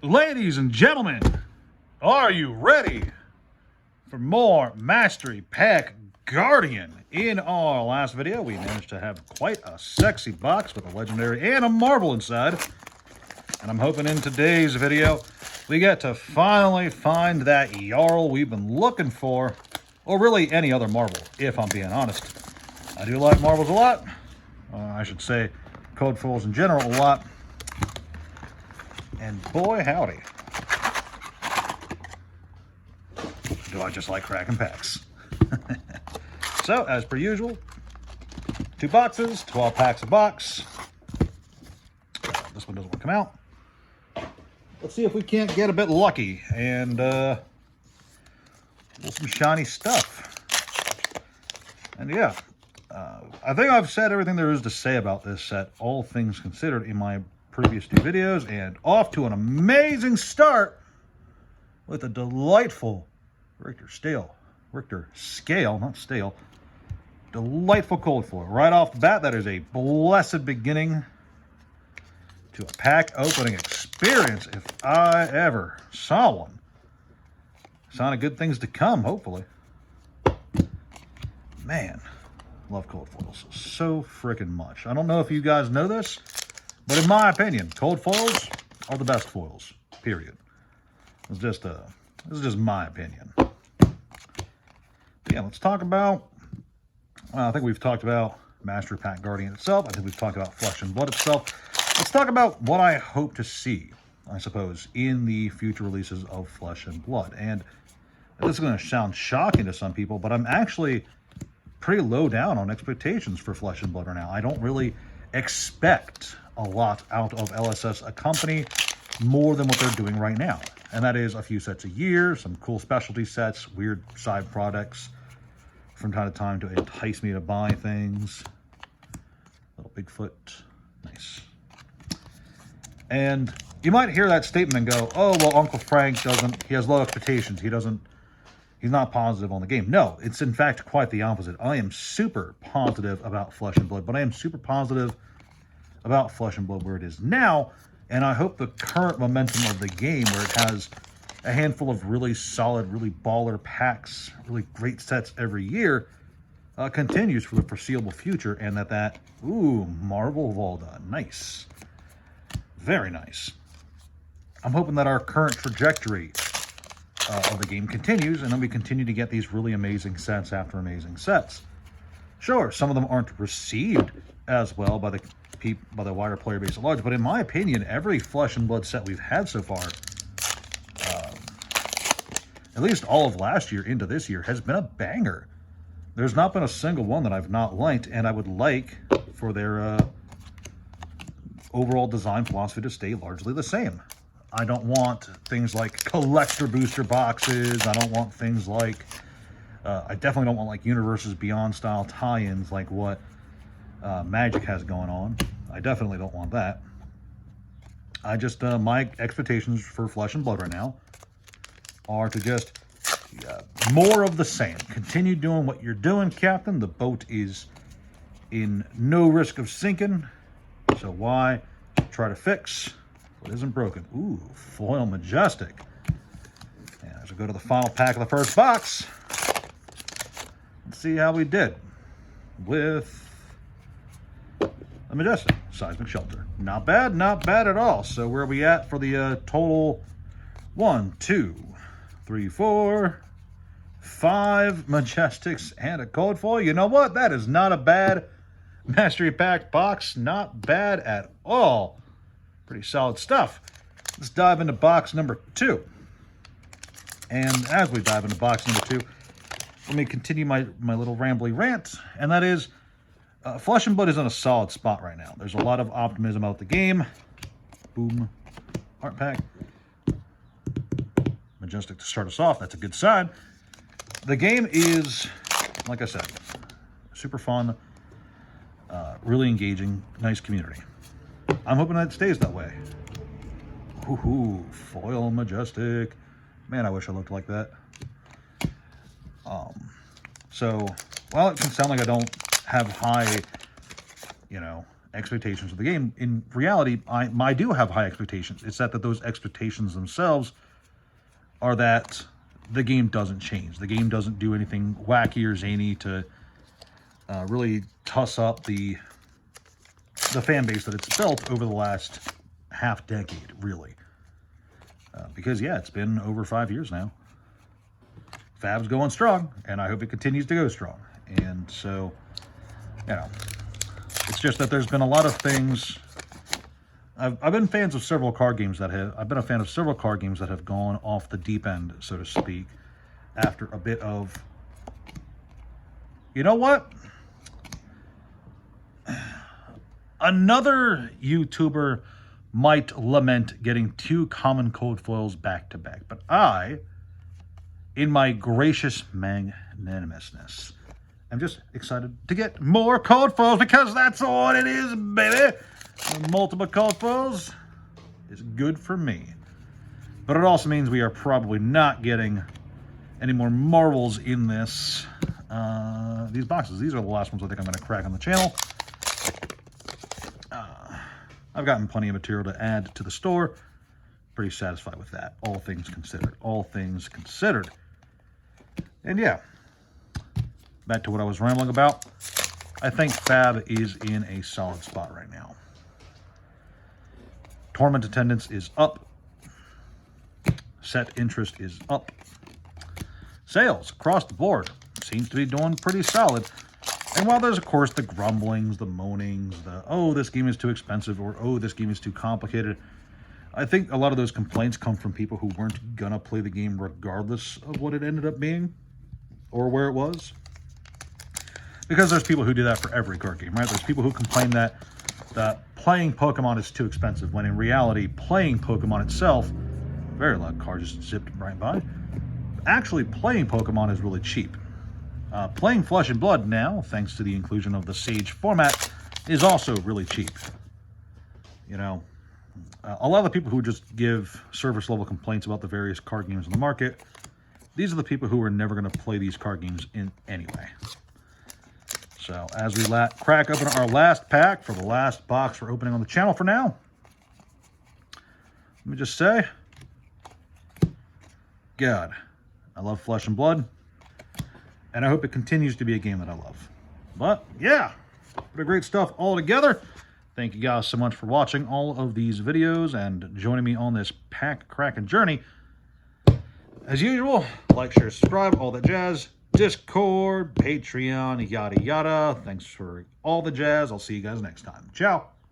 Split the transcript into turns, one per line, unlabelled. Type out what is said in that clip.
Ladies and gentlemen, are you ready for more Mastery Pack Guardian? In our last video, we managed to have quite a sexy box with a legendary and a marble inside. And I'm hoping in today's video, we get to finally find that Jarl we've been looking for, or really any other marble, if I'm being honest. I do like marbles a lot. I should say code foils in general a lot. And boy, howdy, do I just like cracking packs. So, as per usual, 2 boxes, 12 packs a box. This one doesn't want to come out. Let's see if we can't get a bit lucky and some shiny stuff. And yeah, I think I've said everything there is to say about this set, all things considered, in my previous 2 videos, and off to an amazing start with a delightful Richter scale, not stale, delightful cold foil. Right off the bat, that is a blessed beginning to a pack opening experience, if I ever saw one. Sign of good things to come, hopefully. Man, love cold foils so freaking much. I don't know if you guys know this, but in my opinion, cold foils are the best foils, period. This is just my opinion. But yeah, let's talk about, I think we've talked about Mastery Pack Guardian itself. I think we've talked about Flesh and Blood itself. Let's talk about what I hope to see, I suppose, in the future releases of Flesh and Blood. And this is going to sound shocking to some people, but I'm actually pretty low down on expectations for Flesh and Blood right now. I don't really expect a lot out of LSS, a company, more than what they're doing right now. And that is a few sets a year, some cool specialty sets, weird side products from time to time to entice me to buy things. Little Bigfoot, nice. And you might hear that statement and go, oh, well, Uncle Frank he has low expectations. He's not positive on the game. No, it's in fact quite the opposite. I am super positive about Flesh and Blood, but I am super positive about Flesh and Blood where it is now, and I hope the current momentum of the game, where it has a handful of really solid, really baller packs, really great sets every year, continues for the foreseeable future, and ooh, Marvel Volda, nice. Very nice. I'm hoping that our current trajectory of the game continues, and then we continue to get these really amazing sets after amazing sets. Sure, some of them aren't received as well by the wider player base at large, but in my opinion, every Flesh and Blood set we've had so far, at least all of last year into this year, has been a banger. There's not been a single one that I've not liked, and I would like for their overall design philosophy to stay largely the same. I don't want things like collector booster boxes. I don't want things like, I definitely don't want like Universes Beyond style tie-ins like what Magic has going on. I definitely don't want that. I just, my expectations for Flesh and Blood right now are to just more of the same. Continue doing what you're doing, Captain. The boat is in no risk of sinking, so why try to fix what isn't broken? Ooh, Foil Majestic. And as we go to the final pack of the first box, let's see how we did with a Majestic Seismic Shelter. Not bad at all. So where are we at for the total? 1, 2, 3, 4, 5 Majestics and a code foil. You know what? That is not a bad Mastery Pack box. Not bad at all. Pretty solid stuff. Let's dive into box number 2. And as we dive into box number 2, let me continue my little rambly rant. And that is, Flesh and Blood is in a solid spot right now. There's a lot of optimism about the game. Boom. Art pack. Majestic to start us off. That's a good sign. The game is, like I said, super fun, really engaging, nice community. I'm hoping that it stays that way. Ooh, Foil Majestic. Man, I wish I looked like that. So, while it can sound like I don't have high, expectations of the game. In reality, I do have high expectations. It's that those expectations themselves are that the game doesn't change. The game doesn't do anything wacky or zany to really tuss up the fan base that it's built over the last half decade, really. Because, yeah, it's been over 5 years now. Fab's going strong, and I hope it continues to go strong. And so, you know, it's just that there's been a lot of things. I've been fans of several card games that have. I've been a fan of several card games that have gone off the deep end, so to speak, after a bit of. You know what? Another YouTuber might lament getting 2 common code foils back to back, but I, in my gracious magnanimousness, I'm just excited to get more code foils because that's what it is, baby. Multiple code foils is good for me. But it also means we are probably not getting any more marvels in these boxes. These are the last ones I think I'm going to crack on the channel. I've gotten plenty of material to add to the store. Pretty satisfied with that, all things considered. All things considered. And yeah, back to what I was rambling about. I think Fab is in a solid spot right now. Tournament attendance is up. Set interest is up. Sales across the board seems to be doing pretty solid. And while there's, of course, the grumblings, the moanings, the, oh, this game is too expensive, or, oh, this game is too complicated, I think a lot of those complaints come from people who weren't going to play the game regardless of what it ended up being or where it was. Because there's people who do that for every card game, right? There's people who complain that playing Pokemon is too expensive, when in reality, playing Pokemon itself, very loud car just zipped right by, actually playing Pokemon is really cheap. Playing Flesh and Blood now, thanks to the inclusion of the Sage format, is also really cheap. You know, a lot of the people who just give service level complaints about the various card games in the market, these are the people who are never going to play these card games in anyway. So as we crack open our last pack for the last box we're opening on the channel for now, let me just say, God, I love Flesh and Blood. And I hope it continues to be a game that I love. But, yeah, pretty great stuff all together. Thank you guys so much for watching all of these videos and joining me on this pack cracking journey. As usual, like, share, subscribe, all that jazz. Discord, Patreon, yada, yada. Thanks for all the jazz. I'll see you guys next time. Ciao.